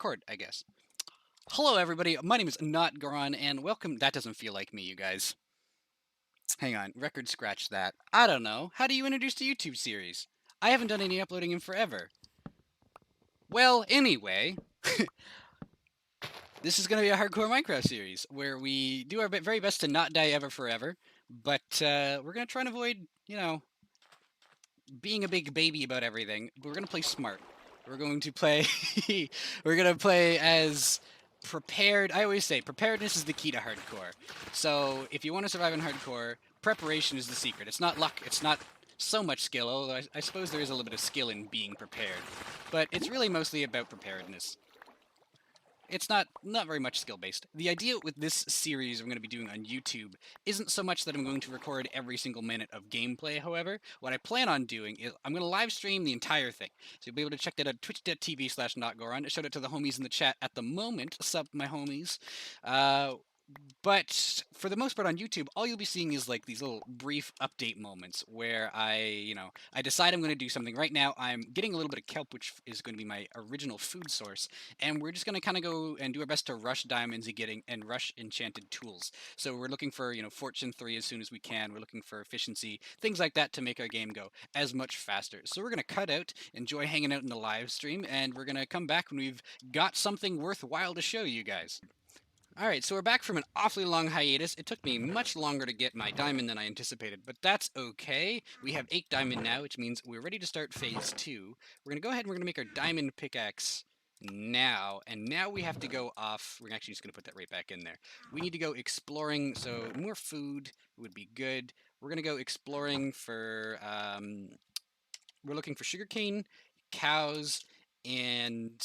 Record, I guess. Hello, everybody. My name is Not Goron, and welcome. That doesn't feel like me, you guys. Hang on, record scratch that. I don't know. How do you introduce a YouTube series? I haven't done any uploading in forever. Well, anyway, this is going to be a hardcore Minecraft series where we do our very best to not die ever forever, but we're going to try and avoid, being a big baby about everything. We're going to play smart. We're going to play. We're going to play as prepared. I always say preparedness is the key to hardcore. So if you want to survive in hardcore, preparation is the secret. It's not luck. It's not so much skill, although I suppose there is a little bit of skill in being prepared. But it's really mostly about preparedness. It's not very much skill based. The idea with this series I'm going to be doing on YouTube isn't so much that I'm going to record every single minute of gameplay. However, what I plan on doing is I'm going to live stream the entire thing. So you'll be able to check that at twitch.tv/notgoron. I showed it to the homies in the chat at the moment. Sup, my homies. But for the most part on YouTube, all you'll be seeing is like these little brief update moments where I decide I'm going to do something. Right now, I'm getting a little bit of kelp, which is going to be my original food source, and we're just going to kind of go and do our best to rush diamonds and rush enchanted tools. So we're looking for, Fortune 3 as soon as we can. We're looking for efficiency, things like that to make our game go as much faster. So we're going to cut out, enjoy hanging out in the live stream, and we're going to come back when we've got something worthwhile to show you guys. Alright, so we're back from an awfully long hiatus. It took me much longer to get my diamond than I anticipated, but that's okay. We have 8 diamond now, which means we're ready to start phase 2. We're going to go ahead and we're going to make our diamond pickaxe now, and now we have to go off. We're actually just going to put that right back in there. We need to go exploring, so more food would be good. We're going to go exploring for, we're looking for sugarcane, cows, and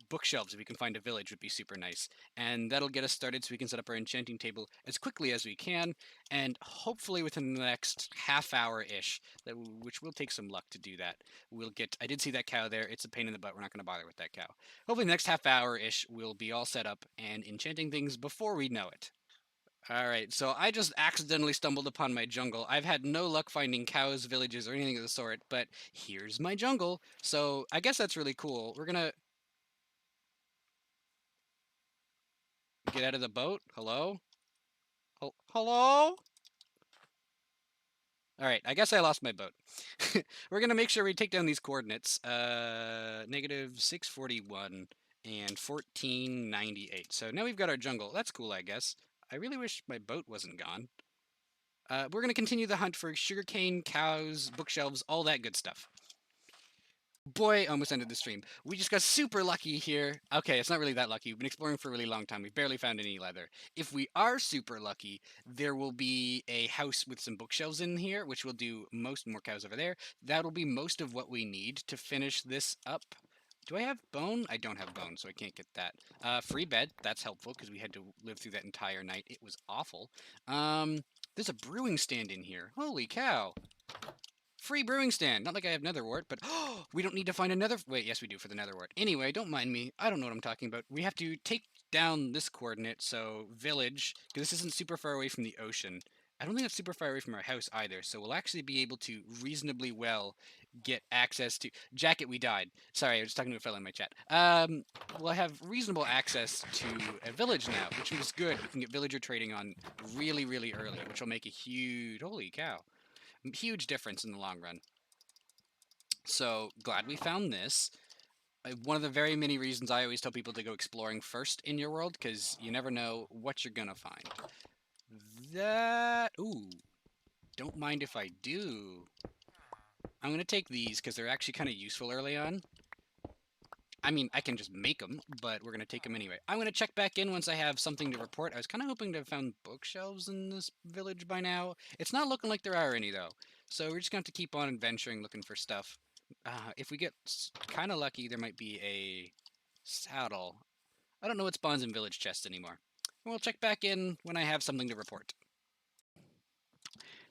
bookshelves. If we can find a village would be super nice, and that'll get us started so we can set up our enchanting table as quickly as we can, and hopefully within the next half hour ish, which will take some luck to do that, we'll get. I did see that cow there. It's a pain in the butt. We're not going to bother with that cow. Hopefully the next half hour ish we'll be all set up and enchanting things before we know it. Alright, so I just accidentally stumbled upon my jungle. I've had no luck finding cows, villages, or anything of the sort, but here's my jungle. So I guess that's really cool. We're gonna get out of the boat. Hello? Hello? Alright, I guess I lost my boat. We're gonna make sure we take down these coordinates. Negative 641 and 1498. So now we've got our jungle. That's cool, I guess. I really wish my boat wasn't gone. We're going to continue the hunt for sugarcane, cows, bookshelves, all that good stuff. Boy, almost ended the stream. We just got super lucky here. Okay, it's not really that lucky. We've been exploring for a really long time. We've barely found any leather. If we are super lucky, there will be a house with some bookshelves in here, which will do more cows over there. That'll be most of what we need to finish this up. Do I have bone? I don't have bone, so I can't get that. Free bed. That's helpful because we had to live through that entire night. It was awful. There's a brewing stand in here. Holy cow. Free brewing stand. Not like I have nether wart, but we don't need to find another. Wait, yes, we do for the nether wart. Anyway, don't mind me. I don't know what I'm talking about. We have to take down this coordinate, so village, because this isn't super far away from the ocean. I don't think it's super far away from our house either, so we'll actually be able to reasonably well get access to... Jacket, we died. Sorry, I was talking to a fellow in my chat. We'll have reasonable access to a village now, which is good. We can get villager trading on really, really early, which will make a huge... Holy cow. Huge difference in the long run. So, glad we found this. One of the very many reasons I always tell people to go exploring first in your world, because you never know what you're gonna find. Ooh. Don't mind if I do. I'm gonna take these, because they're actually kind of useful early on. I mean, I can just make them, but we're going to take them anyway. I'm going to check back in once I have something to report. I was kind of hoping to have found bookshelves in this village by now. It's not looking like there are any, though. So we're just going to have to keep on adventuring, looking for stuff. If we get kind of lucky, there might be a saddle. I don't know what spawns in village chests anymore. We'll check back in when I have something to report.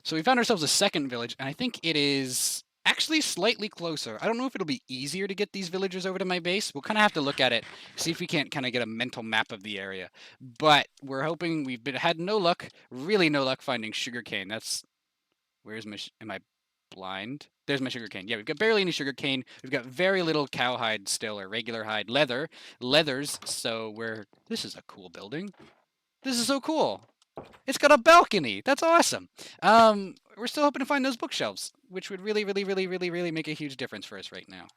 So we found ourselves a second village, and I think it is... actually slightly closer. I don't know if it'll be easier to get these villagers over to my base. We'll kind of have to look at it, see if we can't kind of get a mental map of the area. But we're hoping. Had no luck, really no luck finding sugarcane. That's... where's my... am I... blind. There's my sugarcane. Yeah, we've got barely any sugarcane. We've got very little cowhide still, or regular hide leathers. So this is a cool building. This is so cool. It's got a balcony. That's awesome. We're still hoping to find those bookshelves, which would really, really, really, really, really make a huge difference for us right now.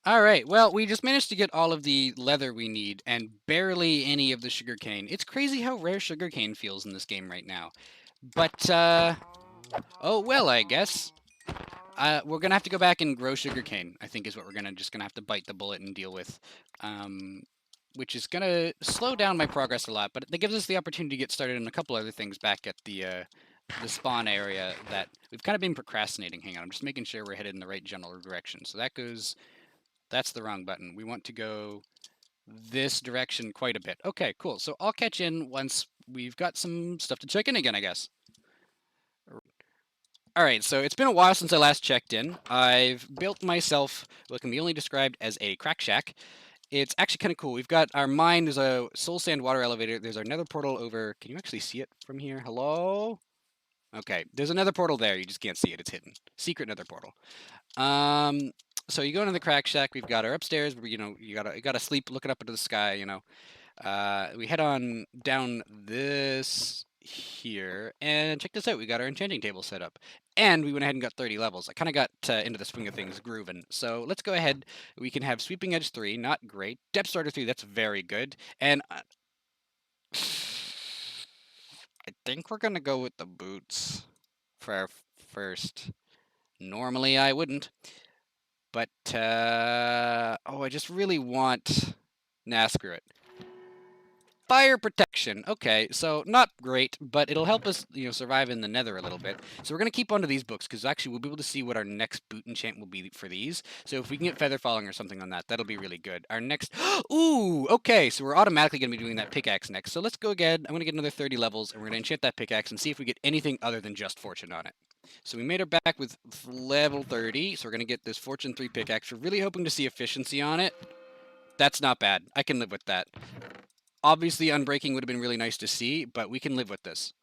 All right, well, we just managed to get all of the leather we need and barely any of the sugarcane. It's crazy how rare sugarcane feels in this game right now. But, oh well, I guess. We're gonna have to go back and grow sugarcane, I think is what we're just gonna have to bite the bullet and deal with. Which is gonna slow down my progress a lot, but that gives us the opportunity to get started on a couple other things back at the spawn area that we've kind of been procrastinating. Hang on, I'm just making sure we're headed in the right general direction. So that's the wrong button. We want to go this direction quite a bit. Okay, cool. So I'll catch in once we've got some stuff to check in again, I guess. All right, so it's been a while since I last checked in. I've built myself what can be only described as a crack shack. It's actually kind of cool. We've got our mine. There's a soul sand water elevator. There's our nether portal over. Can you actually see it from here? Hello? Okay, there's another portal there. You just can't see it. It's hidden. Secret nether portal. So you go into the crack shack. We've got our upstairs. You know, you gotta sleep looking up into the sky. You know, we head on down this here and check this out. We got our enchanting table set up, and we went ahead and got 30 levels. I kind of got into the swing of things, grooving. So let's go ahead. We can have sweeping edge 3, not great. Depth starter 3, that's very good. And I think we're gonna go with the boots for our first. Normally I wouldn't. But, oh, I just really want... Nah, screw it. Fire protection. Okay, so not great, but it'll help us, you know, survive in the nether a little bit. So we're going to keep onto these books, because actually we'll be able to see what our next boot enchant will be for these. So if we can get feather falling or something on that, that'll be really good. Our next... Ooh, okay, so we're automatically going to be doing that pickaxe next. So let's go again. I'm going to get another 30 levels, and we're going to enchant that pickaxe and see if we get anything other than just fortune on it. So we made our back with level 30, so we're going to get this fortune 3 pickaxe. We're really hoping to see efficiency on it. That's not bad. I can live with that. Obviously, unbreaking would have been really nice to see, but we can live with this.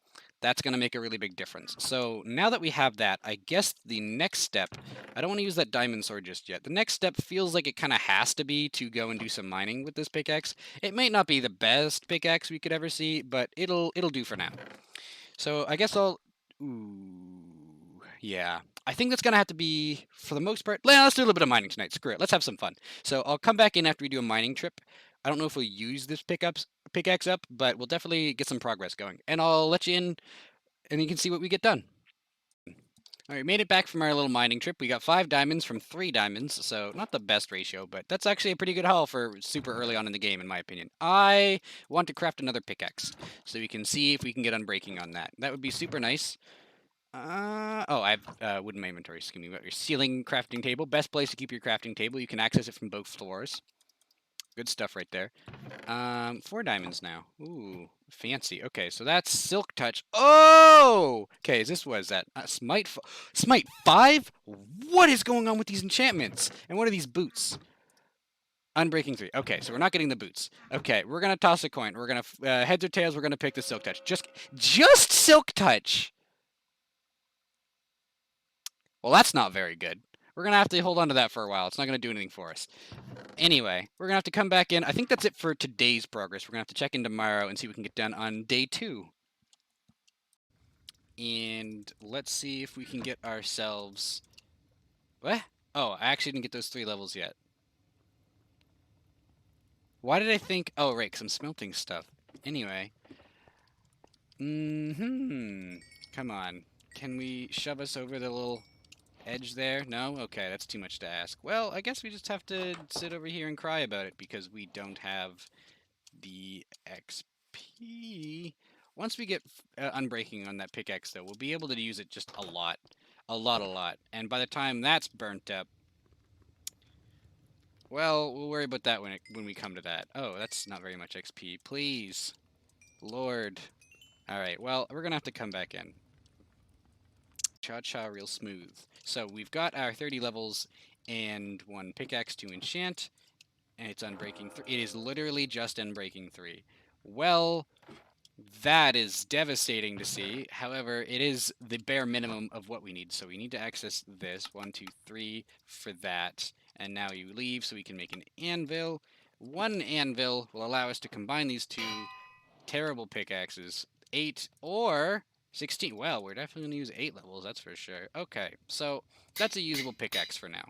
That's going to make a really big difference. So now that we have that, I guess the next step... I don't want to use that diamond sword just yet. The next step feels like it kind of has to be to go and do some mining with this pickaxe. It might not be the best pickaxe we could ever see, but it'll do for now. So I guess I'll... Ooh, yeah. I think that's going to have to be, for the most part... Let's do a little bit of mining tonight. Screw it. Let's have some fun. So I'll come back in after we do a mining trip. I don't know if we'll use this pickaxe up, but we'll definitely get some progress going. And I'll let you in, and you can see what we get done. All right, made it back from our little mining trip. We got 5 diamonds from 3 diamonds, so not the best ratio, but that's actually a pretty good haul for super early on in the game, in my opinion. I want to craft another pickaxe, so we can see if we can get unbreaking on that. That would be super nice. Oh, I have wood in my inventory. Excuse me. Got your ceiling crafting table. Best place to keep your crafting table. You can access it from both floors. Good stuff right there. 4 diamonds now. Ooh, fancy. Okay, so that's Silk Touch. Oh! Okay, what is that? Smite 5? What is going on with these enchantments? And what are these boots? Unbreaking 3. Okay, so we're not getting the boots. Okay, we're gonna toss a coin. We're gonna, heads or tails, we're gonna pick the Silk Touch. Just Silk Touch! Well, that's not very good. We're going to have to hold on to that for a while. It's not going to do anything for us. Anyway, we're going to have to come back in. I think that's it for today's progress. We're going to have to check in tomorrow and see what we can get done on day 2. And let's see if we can get ourselves... What? Oh, I actually didn't get those 3 levels yet. Why did I think... Oh, right, because I'm smelting stuff. Anyway. Come on. Can we shove us over the little... edge there? No? Okay, that's too much to ask. Well, I guess we just have to sit over here and cry about it because we don't have the XP. Once we get unbreaking on that pickaxe, though, we'll be able to use it just a lot. A lot. And by the time that's burnt up, well, we'll worry about that when we come to that. Oh, that's not very much XP. Please. Lord. Alright, well, we're gonna have to come back in. Cha-cha real smooth. So we've got our 30 levels and 1 pickaxe to enchant, and it's unbreaking 3. It is literally just unbreaking 3. Well, That is devastating to see. However, it is the bare minimum of what we need. So we need to access this. 1, 2, 3 for that. And now you leave so we can make an anvil. One anvil will allow us to combine these two terrible pickaxes. 8 or 16. Well, we're definitely going to use 8 levels, that's for sure. Okay, so that's a usable pickaxe for now.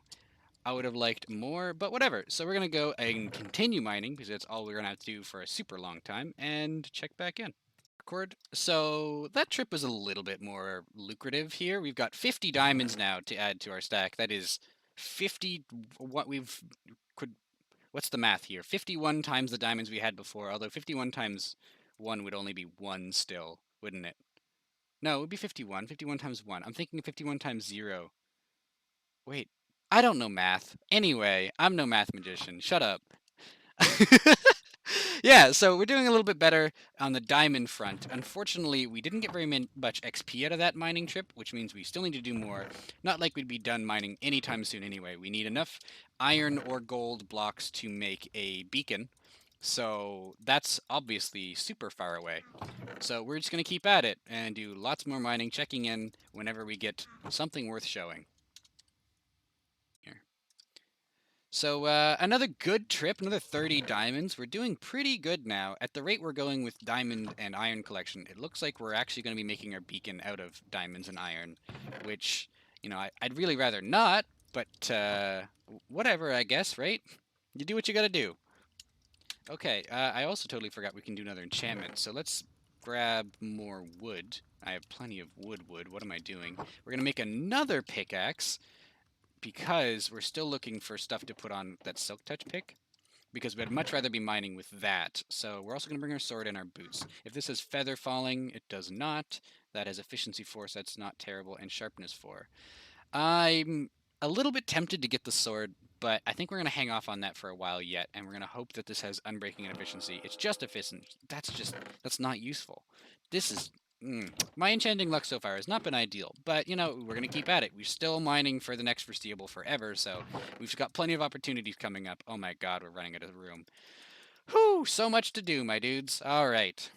I would have liked more, but whatever. So we're going to go and continue mining because that's all we're going to have to do for a super long time and check back in. Record. So that trip was a little bit more lucrative here. We've got 50 diamonds now to add to our stack. That is 50 what we've could what's the math here? 51 times the diamonds we had before, although 51 times 1 would only be 1 still, wouldn't it? No, it would be 51. 51 times 1. I'm thinking 51 times 0. Wait, I don't know math. Anyway, I'm no math magician. Shut up. Yeah, so we're doing a little bit better on the diamond front. Unfortunately, we didn't get very much XP out of that mining trip, which means we still need to do more. Not like we'd be done mining anytime soon anyway. We need enough iron or gold blocks to make a beacon. So that's obviously super far away. So we're just going to keep at it and do lots more mining, checking in whenever we get something worth showing. Here. So another good trip, another 30 diamonds. We're doing pretty good now. At the rate we're going with diamond and iron collection, it looks like we're actually going to be making our beacon out of diamonds and iron, which, you know, I'd really rather not, but whatever, I guess, right? You do what you got to do. Okay, I also totally forgot we can do another enchantment, so let's grab more wood. I have plenty of wood. What am I doing? We're going to make another pickaxe because we're still looking for stuff to put on that silk touch pick, because we'd much rather be mining with that. So we're also going to bring our sword and our boots. If this is feather falling, it does not. That has efficiency 4, so that's not terrible, and sharpness 4. I'm a little bit tempted to get the sword, but I think we're going to hang off on that for a while yet, and we're going to hope that this has unbreaking and efficiency. It's just efficiency. That's not useful. This is... My enchanting luck so far has not been ideal, but, you know, we're going to keep at it. We're still mining for the next foreseeable forever, so we've got plenty of opportunities coming up. Oh my god, we're running out of room. Whew, so much to do, my dudes. All right.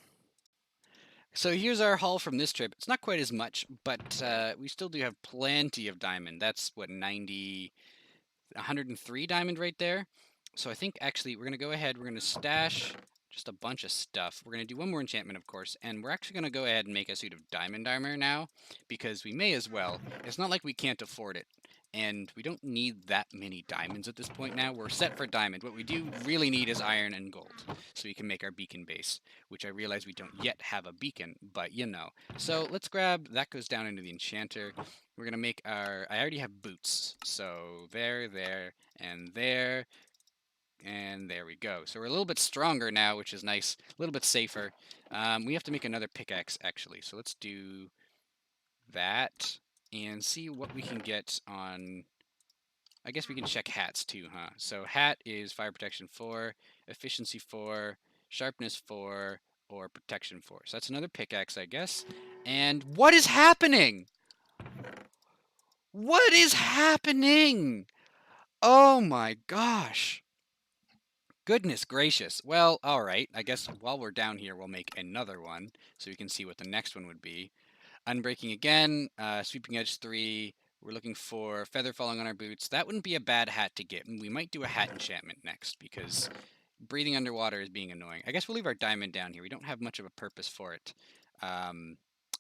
So here's our haul from this trip. It's not quite as much, but we still do have plenty of diamond. That's, what, 90... 103 diamond right there. So I think actually we're going to go ahead, we're going to stash just a bunch of stuff. We're going to do one more enchantment, of course, and we're actually going to go ahead and make a suit of diamond armor now, because we may as well. It's not like we can't afford it, and we don't need that many diamonds at this point now. We're set for diamond. What we do really need is iron and gold, so we can make our beacon base, which I realize we don't yet have a beacon, but you know. So let's grab, that goes down into the enchanter. We're going to make our, I already have boots, so there, and there, and there we go. So we're a little bit stronger now, which is nice, a little bit safer. We have to make another pickaxe, actually, so let's do that and see what we can get on... I guess we can check hats too, huh? So hat is fire protection 4, efficiency 4, sharpness 4, or protection 4. So that's another pickaxe, I guess. And what is happening? What is happening? Oh my gosh. Goodness gracious. Well, alright. I guess while we're down here, we'll make another one so we can see what the next one would be. Unbreaking again, sweeping edge 3. We're looking for feather falling on our boots. That wouldn't be a bad hat to get. We might do a hat enchantment next because breathing underwater is being annoying. I guess we'll leave our diamond down here. We don't have much of a purpose for it.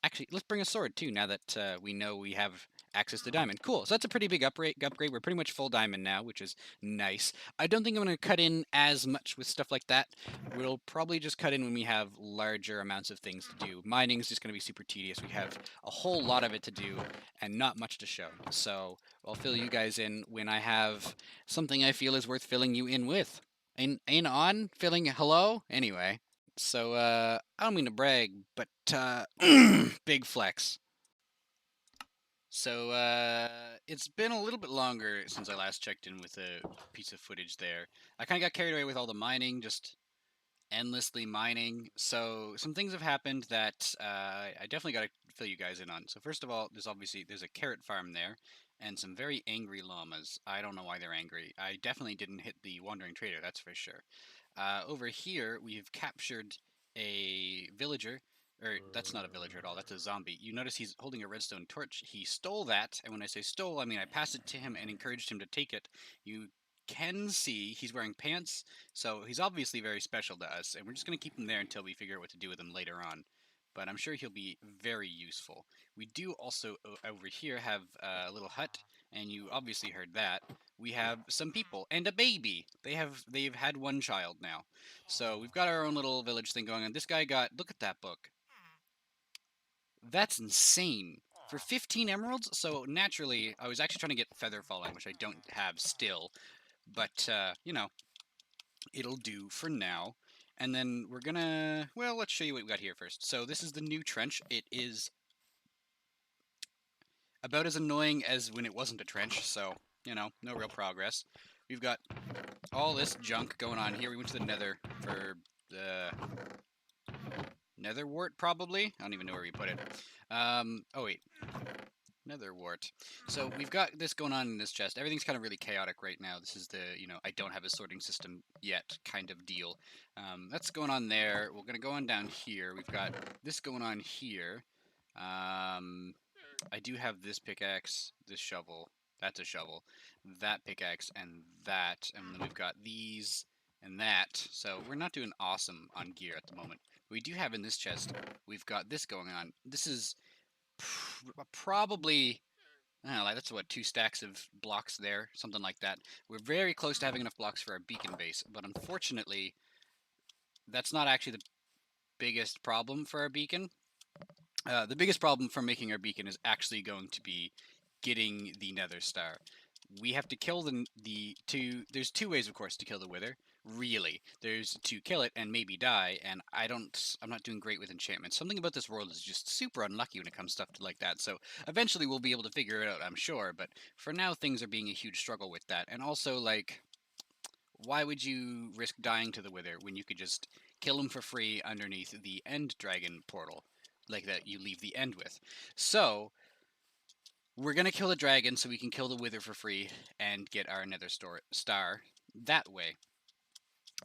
Actually, let's bring a sword too now that we know we have access to diamond. Cool. So that's a pretty big upgrade. We're pretty much full diamond now, which is nice. I don't think I'm going to cut in as much with stuff like that. We'll probably just cut in when we have larger amounts of things to do. Mining is just going to be super tedious. We have a whole lot of it to do and not much to show. So I'll fill you guys in when I have something I feel is worth filling you in with. Ain't on? Filling hello? Anyway. So, I don't mean to brag, but, big flex. So, it's been a little bit longer since I last checked in with a piece of footage there. I kind of got carried away with all the mining, just endlessly mining. So, some things have happened that I definitely got to fill you guys in on. So, first of all, there's a carrot farm there, and some very angry llamas. I don't know why they're angry. I definitely didn't hit the wandering trader, that's for sure. Over here, we've captured a villager, or that's not a villager at all, that's a zombie. You notice he's holding a redstone torch. He stole that, and when I say stole, I mean I passed it to him and encouraged him to take it. You can see he's wearing pants, so he's obviously very special to us, and we're just going to keep him there until we figure out what to do with him later on. But I'm sure he'll be very useful. We do also, over here, have a little hut, and you obviously heard that. We have some people and a baby. They've had one child now. So we've got our own little village thing going on. This guy got, look at that book. That's insane. For 15 emeralds? So naturally, I was actually trying to get feather falling, which I don't have still. But, you know, it'll do for now. And then we're gonna, well, let's show you what we got here first. So this is the new trench. It is about as annoying as when it wasn't a trench, so, you know, no real progress. We've got all this junk going on here. We went to the nether for the nether wart, probably? I don't even know where we put it. Oh wait, nether wart. So we've got this going on in this chest. Everything's kind of really chaotic right now. This is the, you know, I don't have a sorting system yet kind of deal. That's going on there. We're going to go on down here. We've got this going on here. I do have this pickaxe, this shovel, that's a shovel, that pickaxe, and that, and then we've got these and that. So we're not doing awesome on gear at the moment. We do have in this chest, we've got this going on. This is probably, I don't know, that's what, 2 stacks of blocks there, something like that. We're very close to having enough blocks for our beacon base, but unfortunately, that's not actually the biggest problem for our beacon. The biggest problem for making our beacon is actually going to be getting the nether star. We have to kill the two. There's 2 ways, of course, to kill the wither. Really, there's to kill it and maybe die. And I'm not doing great with enchantments. Something about this world is just super unlucky when it comes to stuff like that. So eventually we'll be able to figure it out, I'm sure. But for now, things are being a huge struggle with that. And also, like, why would you risk dying to the wither when you could just kill him for free underneath the end dragon portal, like that you leave the end with? So we're gonna kill the dragon so we can kill the wither for free and get our nether star that way.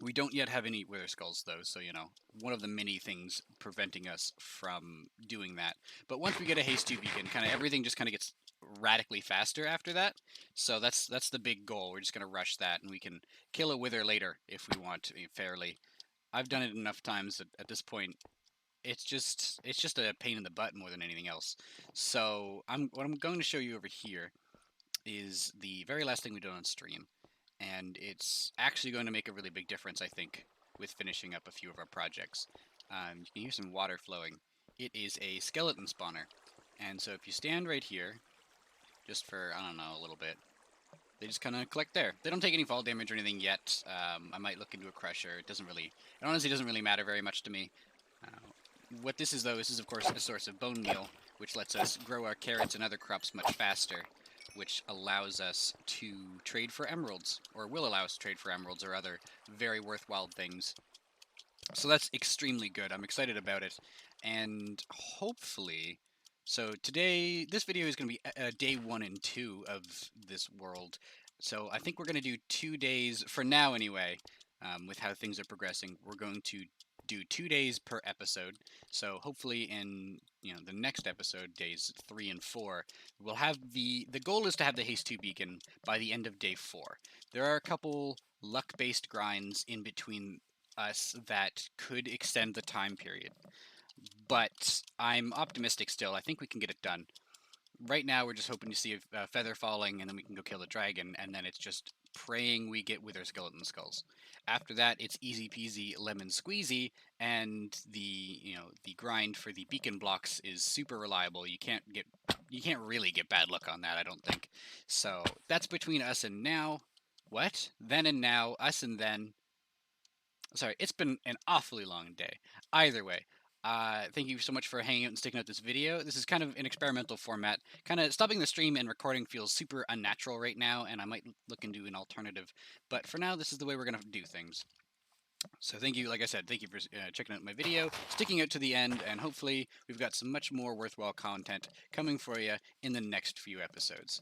We don't yet have any wither skulls though, so you know, one of the many things preventing us from doing that. But once we get a haste 2 beacon, kind of everything just kind of gets radically faster after that. So that's the big goal. We're just gonna rush that, and we can kill a wither later if we want to, fairly. I've done it enough times that at this point it's just a pain in the butt more than anything else. So what I'm going to show you over here is the very last thing we did on stream, and it's actually going to make a really big difference, I think, with finishing up a few of our projects. You can hear some water flowing. It is a skeleton spawner, and so if you stand right here, just for, I don't know, a little bit, they just kind of collect there. They don't take any fall damage or anything yet. I might look into a crusher. It honestly doesn't really matter very much to me. What this is, though, this is of course a source of bone meal, which lets us grow our carrots and other crops much faster, which allows us to trade for emeralds, or will allow us to trade for emeralds or other very worthwhile things. So that's extremely good. I'm excited about it, and hopefully... So today, this video is going to be day 1 and 2 of this world. So I think we're going to do 2 days, for now anyway, with how things are progressing. We're going to do 2 days per episode. So hopefully in, you know, the next episode, days 3 and 4, we'll have the goal is to have the haste 2 beacon by the end of day 4. There are a couple luck-based grinds in between us that could extend the time period, but I'm optimistic still. I think we can get it done. Right now, we're just hoping to see a feather falling, and then we can go kill the dragon, and then it's just praying we get wither skeleton skulls. After that, it's easy peasy lemon squeezy, and the grind for the beacon blocks is super reliable. You can't really get bad luck on that, I don't think. So that's between us and now. What? Then and now, us and then. Sorry, it's been an awfully long day. Either way, thank you so much for hanging out and sticking out this video. This is kind of an experimental format. Kind of stopping the stream and recording feels super unnatural right now, and I might look into an alternative. But for now, this is the way we're going to do things. So thank you, like I said, thank you for checking out my video, sticking out to the end, and hopefully we've got some much more worthwhile content coming for you in the next few episodes.